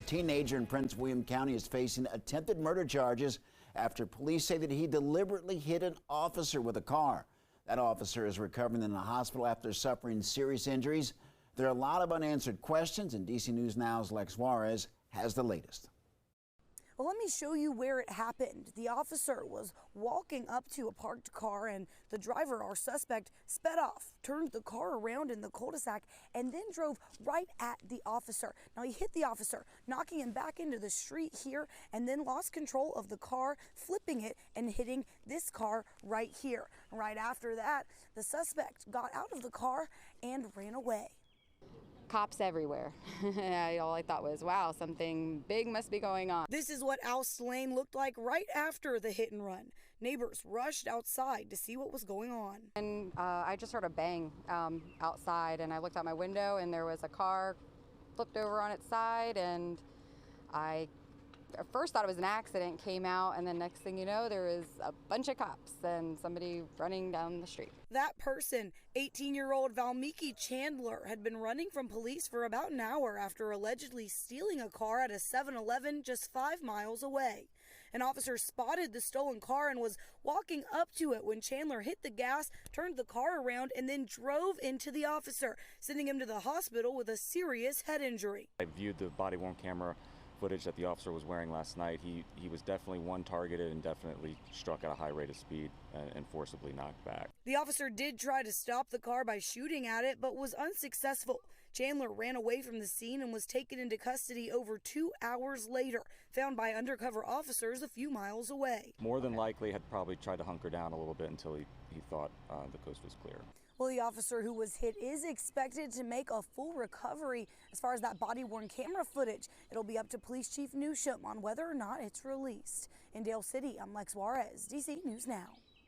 teenager in Prince William County is facing attempted murder charges after police say that he deliberately hit an officer with a car. That officer is recovering in the hospital after suffering serious injuries. There are a lot of unanswered questions, and DC News Now's Lex Juarez has the latest. Well, let me show you where it happened. The officer was walking up to a parked car, and the driver, our suspect, sped off, turned the car around in the cul-de-sac, and then drove right at the officer. Now, he hit the officer, knocking him back into the street here, and then lost control of the car, flipping it and hitting this car right here. Right after that, the suspect got out of the car and ran away. Cops everywhere. All I thought was, wow, something big must be going on. This is what Alst Lane looked like right after the hit and run. Neighbors rushed outside to see what was going on. And I just heard a bang outside, and I looked out my window, and there was a car flipped over on its side, and I at first thought it was an accident, came out, and then next thing you know, there was a bunch of cops and somebody running down the street. That person, 18-year-old Valmiki Chandler, had been running from police for about an hour after allegedly stealing a car at a 7-Eleven just 5 miles away. An officer spotted the stolen car and was walking up to it when Chandler hit the gas, turned the car around, and then drove into the officer, sending him to the hospital with a serious head injury. I viewed the body-worn camera footage that the officer was wearing last night. He was definitely one targeted and definitely struck at a high rate of speed and forcibly knocked back. The officer did try to stop the car by shooting at it, but was unsuccessful. Chandler ran away from the scene and was taken into custody over 2 hours later, found by undercover officers a few miles away. More than likely had probably tried to hunker down a little bit until he thought the coast was clear. Well, the officer who was hit is expected to make a full recovery. As far as that body-worn camera footage, it'll be up to Police Chief Newsham on whether or not it's released. In Dale City, I'm Lex Juarez, DC News Now.